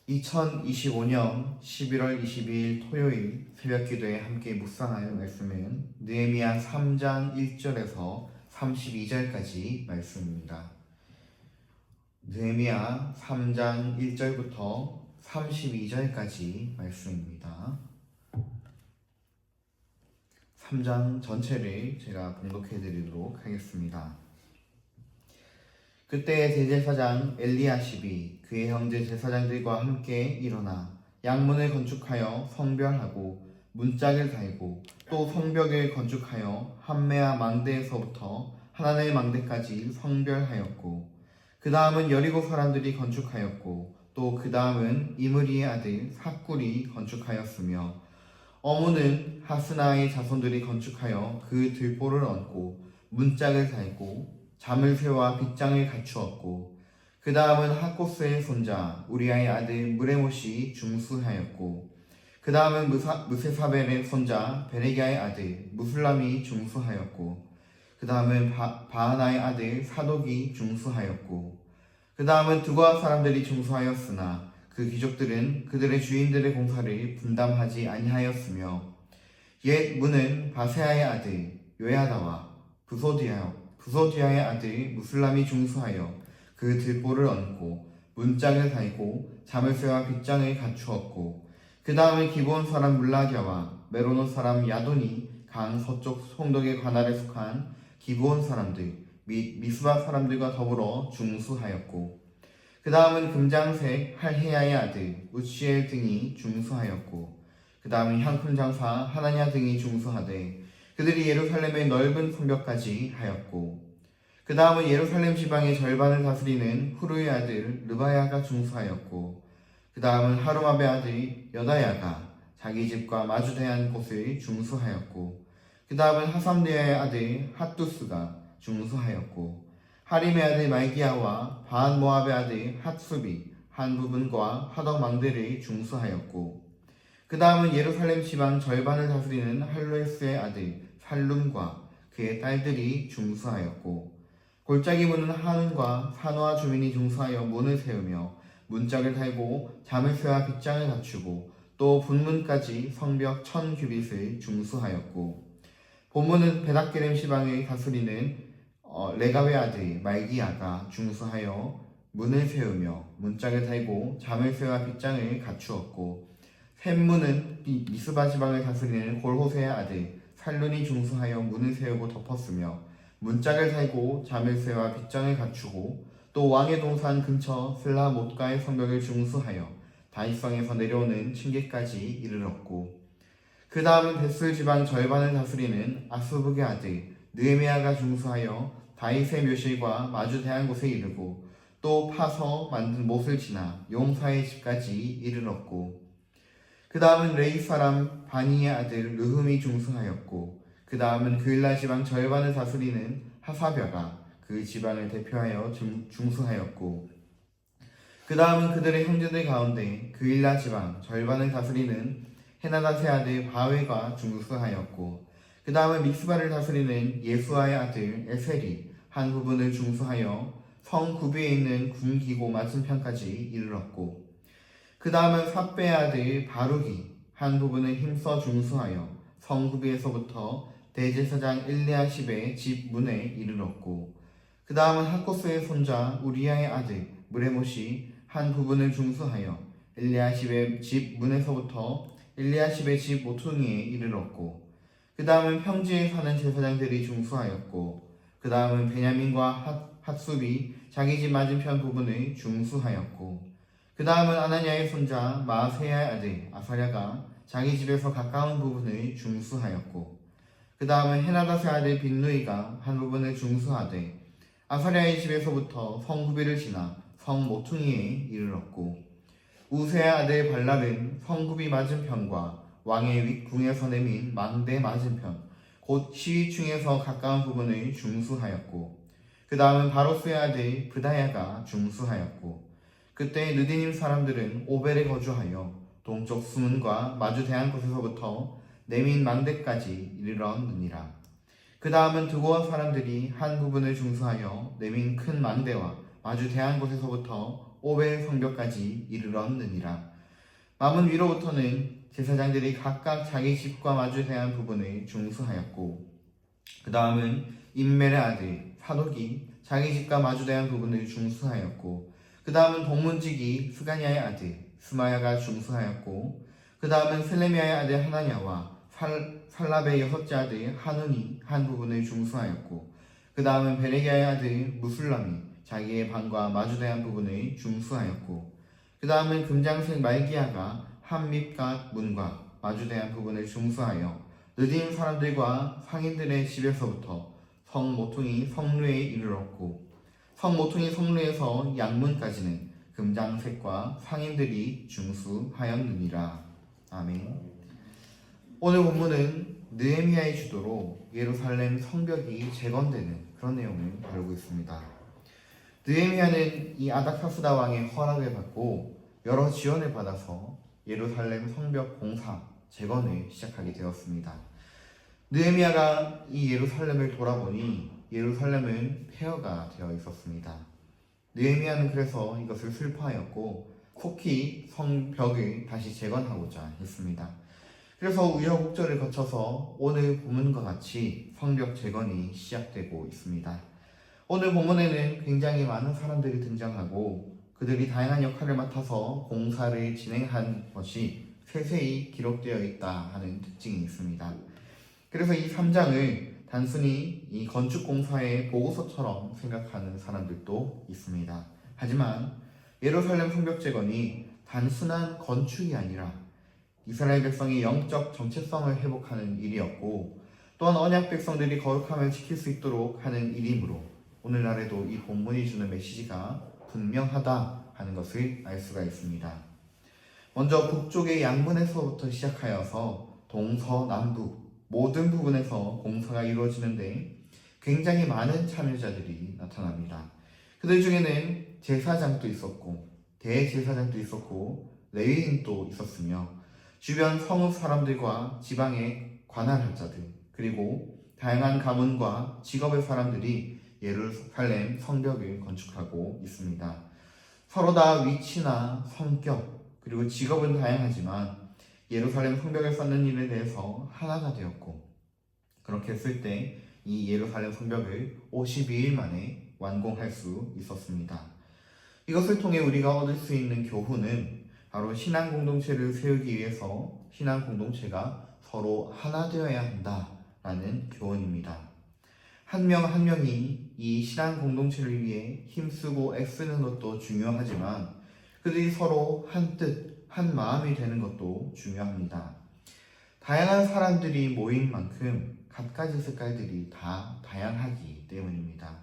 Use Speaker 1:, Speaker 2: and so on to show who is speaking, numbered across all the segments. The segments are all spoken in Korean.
Speaker 1: 2025년 11월 22일 토요일 새벽기도에 함께 묵상할 말씀은 느헤미야 3장 1절에서 32절까지 말씀입니다. 느헤미야 3장 1절부터 32절까지 말씀입니다. 3장 전체를 제가 봉독해 드리도록 하겠습니다. 그때 대제사장 엘리야십이 그의 형제 제사장들과 함께 일어나 양문을 건축하여 성별하고 문짝을 달고 또 성벽을 건축하여 함메아 망대에서부터 하나넬 망대까지 성별하였고 그 다음은 여리고 사람들이 건축하였고 또 그 다음은 이므리의 아들 삭굴이 건축하였으며 어문은 하스나의 자손들이 건축하여 그 들보를 얹고 문짝을 달고 자물쇠와 빗장을 갖추었고 그 다음은 하코스의 손자 우리아의 아들 무레못이 중수하였고 그 다음은 무세사벨의 손자 베레기야의 아들 무술람이 중수하였고 그 다음은 바하나의 아들 사독이 중수하였고 그 다음은 두가 사람들이 중수하였으나 그 귀족들은 그들의 주인들의 공사를 분담하지 아니하였으며 옛 문은 바세아의 아들 요야다와 부소디아의 아들 무술람이 중수하여 그 들보를 얹고 문짝을 달고 자물쇠와 빗장을 갖추었고 그 다음에 기브온 사람 물라기아와 메로노 사람 야돈이 강 서쪽 송독의 관할에 속한 기브온 사람들 및 미스바 사람들과 더불어 중수하였고 그 다음은 금장색 할헤야의 아들 우시엘 등이 중수하였고 그 다음은 향품 장사 하나냐 등이 중수하되 그들이 예루살렘의 넓은 성벽까지 하였고 그 다음은 예루살렘 지방의 절반을 다스리는 후르의 아들 르바야가 중수하였고 그 다음은 하루마베 아들 여다야가 자기 집과 마주대한 곳을 중수하였고 그 다음은 하삼리아의 아들 핫두스가 중수하였고 하림의 아들 말기야와 바한 모압의 아들 핫수비 한 부분과 화덕망대를 중수하였고 그 다음은 예루살렘 지방 절반을 다스리는 할로에스의 아들 살룸과 그의 딸들이 중수하였고 골짜기 문은 한운과 산호와 주민이 중수하여 문을 세우며 문짝을 달고 자물쇠와 빗장을 갖추고 또 분문까지 성벽 1000규빗을 중수하였고 본문은 베닥게렘 시방을 다스리는 레가의 아들 말기야가 중수하여 문을 세우며 문짝을 달고 자물쇠와 빗장을 갖추었고 샘문은 미스바 지방을 다스리는 골호세의 아들 살룬이 중수하여 문을 세우고 덮었으며 문짝을 달고 자물쇠와 빗장을 갖추고 또 왕의 동산 근처 슬라못가의 성벽을 중수하여 다윗성에서 내려오는 층계까지 이르렀고 그 다음은 벳술 지방 절반을 다스리는 아스북의 아들 느헤미야가 중수하여 다윗의 묘실과 마주대한 곳에 이르고 또 파서 만든 못을 지나 용사의 집까지 이르렀고 그 다음은 레이 사람 바니의 아들 르흠이 중수하였고 그 다음은 그일라 지방 절반을 다스리는 하사벼가 그 지방을 대표하여 중수하였고 그 다음은 그들의 형제들 가운데 그일라 지방 절반을 다스리는 헤나다세 아들 바웨가 중수하였고 그 다음은 믹스바를 다스리는 예수아의 아들 에셀이 한 부분을 중수하여 성 구비에 있는 군기고 맞은편까지 이르렀고 그 다음은 삽베의 아들 바룩이 한 부분을 힘써 중수하여 성 구비에서부터 대제사장 엘리야십의 집 문에 이르렀고 그 다음은 하코스의 손자 우리아의 아들 무레못이 한 부분을 중수하여 엘리야십의 집 문에서부터 엘리야십의 집 모퉁이에 이르렀고 그 다음은 평지에 사는 제사장들이 중수하였고 그 다음은 베냐민과 핫수비 자기 집 맞은편 부분을 중수하였고 그 다음은 아나니아의 손자 마아세야의 아들 아사랴가 자기 집에서 가까운 부분을 중수하였고 그 다음은 헤나다세 아들 빈누이가 한 부분을 중수하되 아사랴의 집에서부터 성구비를 지나 성 모퉁이에 이르렀고 우세의 아들 발락은 성구비 맞은편과 왕의 윗궁에서 내민 망대 맞은편 곧 시위층에서 가까운 부분을 중수하였고 그 다음은 바로스의 아들 브다야가 중수하였고 그때 느디님 사람들은 오벨에 거주하여 동쪽 수문과 마주대한 곳에서부터 내민 망대까지 이르렀느니라. 그 다음은 두고와 사람들이 한 부분을 중수하여 내민 큰 망대와 마주대한 곳에서부터 오벨 성벽까지 이르렀느니라. 마문 위로부터는 제사장들이 각각 자기 집과 마주대한 부분을 중수하였고, 그 다음은 임멜의 아들 사독이 자기 집과 마주대한 부분을 중수하였고, 그 다음은 동문직이 스가냐의 아들 스마야가 중수하였고, 그 다음은 슬레미야의 아들 하나냐와 살랍의 여섯째 아들 하눈이 한 부분을 중수하였고, 그 다음은 베레기야의 아들 무술람이 자기의 방과 마주대한 부분을 중수하였고, 그 다음은 금장색 말기야가 한 밑갓 문과 마주대한 부분을 중수하여 느딘 사람들과 상인들의 집에서부터 성 모퉁이 성루에 이르렀고, 성 모퉁이 성루에서 양문까지는 금장색과 상인들이 중수하였느니라. 아멘. 오늘 본문은 느헤미야의 주도로 예루살렘 성벽이 재건되는 그런 내용을 다루고 있습니다. 느헤미야는 이 아닥사스다 왕의 허락을 받고 여러 지원을 받아서 예루살렘 성벽 공사 재건을 시작하게 되었습니다. 느헤미야가 이 예루살렘을 돌아보니 예루살렘은 폐허가 되어 있었습니다. 느헤미야는 그래서 이것을 슬퍼하였고 속히 성벽을 다시 재건하고자 했습니다. 그래서 우여곡절을 거쳐서 오늘 본문과 같이 성벽 재건이 시작되고 있습니다. 오늘 본문에는 굉장히 많은 사람들이 등장하고 그들이 다양한 역할을 맡아서 공사를 진행한 것이 세세히 기록되어 있다 하는 특징이 있습니다. 그래서 이 3장을 단순히 이 건축공사의 보고서처럼 생각하는 사람들도 있습니다. 하지만 예루살렘 성벽 재건이 단순한 건축이 아니라 이스라엘 백성이 영적 정체성을 회복하는 일이었고, 또한 언약 백성들이 거룩함을 지킬 수 있도록 하는 일이므로 오늘날에도 이 본문이 주는 메시지가 분명하다 하는 것을 알 수가 있습니다. 먼저 북쪽의 양문에서부터 시작하여서 동서남북 모든 부분에서 공사가 이루어지는데 굉장히 많은 참여자들이 나타납니다. 그들 중에는 제사장도 있었고 대제사장도 있었고 레위인도 있었으며 주변 성읍 사람들과 지방의 관할할 자들, 그리고 다양한 가문과 직업의 사람들이 예루살렘 성벽을 건축하고 있습니다. 서로 다 위치나 성격 그리고 직업은 다양하지만 예루살렘 성벽을 쌓는 일에 대해서 하나가 되었고, 그렇게 했을 때 이 예루살렘 성벽을 52일 만에 완공할 수 있었습니다. 이것을 통해 우리가 얻을 수 있는 교훈은 바로 신앙 공동체를 세우기 위해서 신앙 공동체가 서로 하나 되어야 한다라는 교훈입니다. 한 명 한 명이 이 신앙 공동체를 위해 힘쓰고 애쓰는 것도 중요하지만 그들이 서로 한 뜻, 한 마음이 되는 것도 중요합니다. 다양한 사람들이 모인 만큼 갖가지 색깔들이 다 다양하기 때문입니다.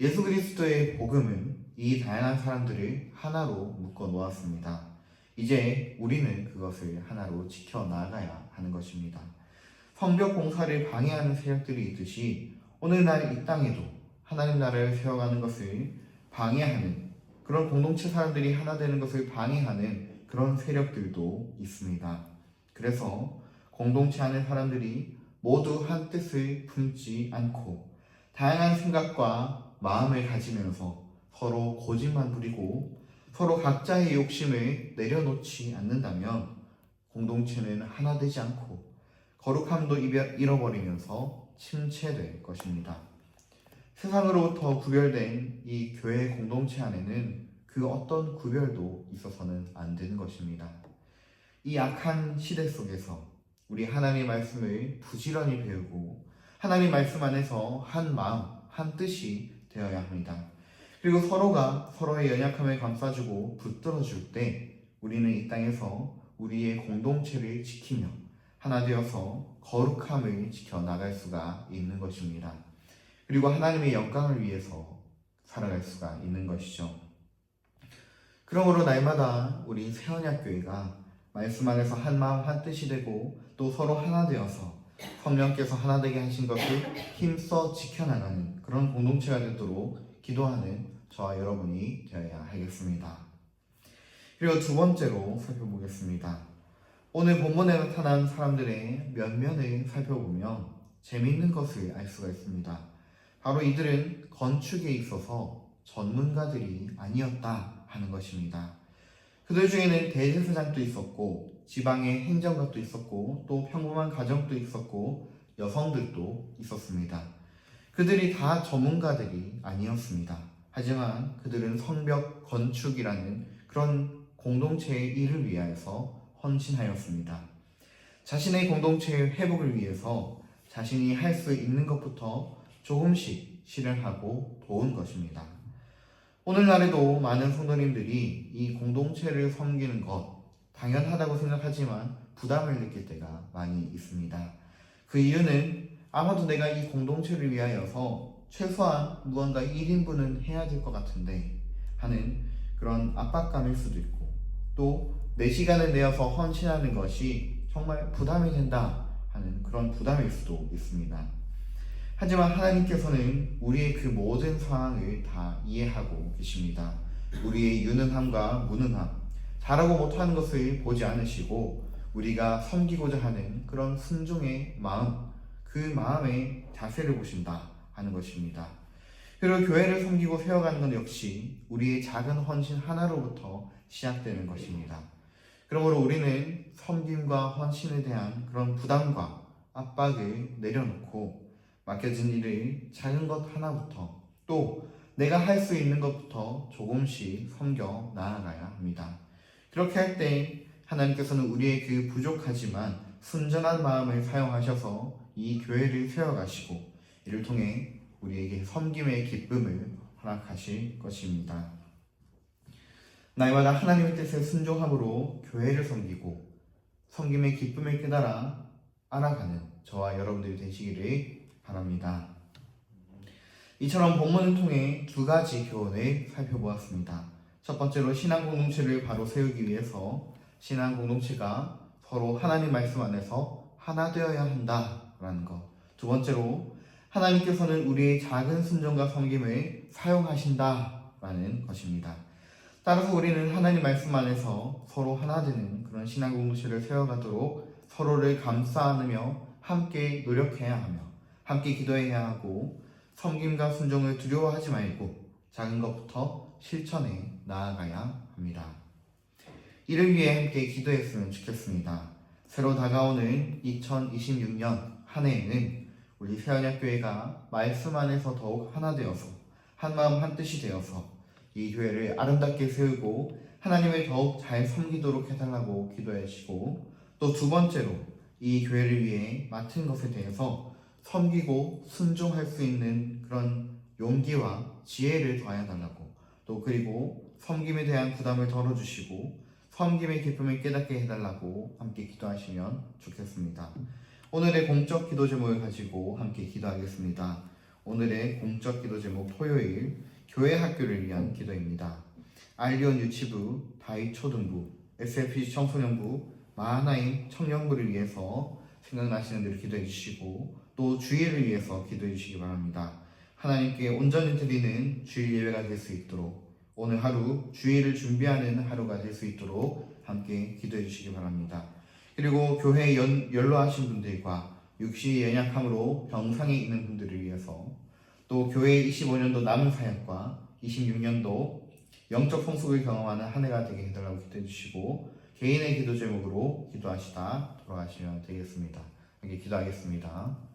Speaker 1: 예수 그리스도의 복음은 이 다양한 사람들을 하나로 묶어 놓았습니다. 이제 우리는 그것을 하나로 지켜나가야 하는 것입니다. 성벽 공사를 방해하는 세력들이 있듯이 오늘날 이 땅에도 하나님 나라를 세워가는 것을 방해하는, 그런 공동체 사람들이 하나 되는 것을 방해하는 그런 세력들도 있습니다. 그래서 공동체 안의 사람들이 모두 한 뜻을 품지 않고 다양한 생각과 마음을 가지면서 서로 고집만 부리고 서로 각자의 욕심을 내려놓지 않는다면 공동체는 하나 되지 않고 거룩함도 잃어버리면서 침체될 것입니다. 세상으로부터 구별된 이 교회 공동체 안에는 그 어떤 구별도 있어서는 안 되는 것입니다. 이 악한 시대 속에서 우리 하나님의 말씀을 부지런히 배우고 하나님 말씀 안에서 한 마음, 한 뜻이 되어야 합니다. 그리고 서로가 서로의 연약함을 감싸주고 붙들어줄 때 우리는 이 땅에서 우리의 공동체를 지키며 하나 되어서 거룩함을 지켜나갈 수가 있는 것입니다. 그리고 하나님의 영광을 위해서 살아갈 수가 있는 것이죠. 그러므로 날마다 우리 새언약교회가 말씀 안에서 한 마음 한 뜻이 되고 또 서로 하나 되어서 성령께서 하나 되게 하신 것을 힘써 지켜나가는 그런 공동체가 되도록 기도하는 저와 여러분이 되어야 하겠습니다. 그리고 두 번째로 살펴보겠습니다. 오늘 본문에 나타난 사람들의 면면을 살펴보면 재미있는 것을 알 수가 있습니다. 바로 이들은 건축에 있어서 전문가들이 아니었다 하는 것입니다. 그들 중에는 대제사장도 있었고 지방의 행정관도 있었고 또 평범한 가정도 있었고 여성들도 있었습니다. 그들이 다 전문가들이 아니었습니다. 하지만 그들은 성벽 건축이라는 그런 공동체의 일을 위하여서 헌신하였습니다. 자신의 공동체의 회복을 위해서 자신이 할 수 있는 것부터 조금씩 실현하고 도운 것입니다. 오늘날에도 많은 성도님들이 이 공동체를 섬기는 것 당연하다고 생각하지만 부담을 느낄 때가 많이 있습니다. 그 이유는 아마도 내가 이 공동체를 위하여서 최소한 무언가 1인분은 해야 될 것 같은데 하는 그런 압박감일 수도 있고 또 내 시간을 내어서 헌신하는 것이 정말 부담이 된다 하는 그런 부담일 수도 있습니다. 하지만 하나님께서는 우리의 그 모든 상황을 다 이해하고 계십니다. 우리의 유능함과 무능함, 잘하고 못하는 것을 보지 않으시고 우리가 섬기고자 하는 그런 순종의 마음, 그 마음의 자세를 보신다 하는 것입니다. 그리고 교회를 섬기고 세워가는 것 역시 우리의 작은 헌신 하나로부터 시작되는 것입니다. 그러므로 우리는 섬김과 헌신에 대한 그런 부담과 압박을 내려놓고 맡겨진 일을 작은 것 하나부터 또 내가 할 수 있는 것부터 조금씩 섬겨 나아가야 합니다. 그렇게 할 때 하나님께서는 우리의 그 부족하지만 순전한 마음을 사용하셔서 이 교회를 세워가시고 이를 통해 우리에게 섬김의 기쁨을 허락하실 것입니다. 날마다 하나님의 뜻에 순종함으로 교회를 섬기고 섬김의 기쁨을 깨달아 알아가는 저와 여러분들이 되시기를 바랍니다. 이처럼 본문을 통해 두 가지 교훈을 살펴보았습니다. 첫 번째로 신앙 공동체를 바로 세우기 위해서 신앙 공동체가 서로 하나님 말씀 안에서 하나 되어야 한다라는 것. 두 번째로 하나님께서는 우리의 작은 순종과 섬김을 사용하신다라는 것입니다. 따라서 우리는 하나님 말씀 안에서 서로 하나 되는 그런 신앙 공동체를 세워가도록 서로를 감싸 안으며 함께 노력해야 하며 함께 기도해야 하고 섬김과 순종을 두려워하지 말고 작은 것부터 실천해 나아가야 합니다. 이를 위해 함께 기도했으면 좋겠습니다. 새로 다가오는 2026년 한 해에는 우리 새언약교회가 말씀 안에서 더욱 하나 되어서 한마음 한뜻이 되어서 이 교회를 아름답게 세우고 하나님을 더욱 잘 섬기도록 해달라고 기도해 주시고 또 두 번째로 이 교회를 위해 맡은 것에 대해서 섬기고 순종할 수 있는 그런 용기와 지혜를 더해달라고 또 그리고 섬김에 대한 부담을 덜어주시고 섬김의 기쁨을 깨닫게 해달라고 함께 기도하시면 좋겠습니다. 오늘의 공적 기도 제목을 가지고 함께 기도하겠습니다. 오늘의 공적 기도 제목 토요일 교회 학교를 위한 기도입니다. 알리온 유치부, 다이 초등부, SFPC 청소년부, 마하나임 청년부를 위해서 생각나시는 대로 기도해 주시고 또 주일을 위해서 기도해 주시기 바랍니다. 하나님께 온전히 드리는 주일 예배가 될 수 있도록 오늘 하루 주일을 준비하는 하루가 될 수 있도록 함께 기도해 주시기 바랍니다. 그리고 교회에 연로하신 분들과 육시 연약함으로 병상에 있는 분들을 위해서 또 교회 25년도 남은 사역과 26년도 영적 성숙을 경험하는 한 해가 되게 해달라고 기도해 주시고 개인의 기도 제목으로 기도하시다 돌아가시면 되겠습니다. 함께 기도하겠습니다.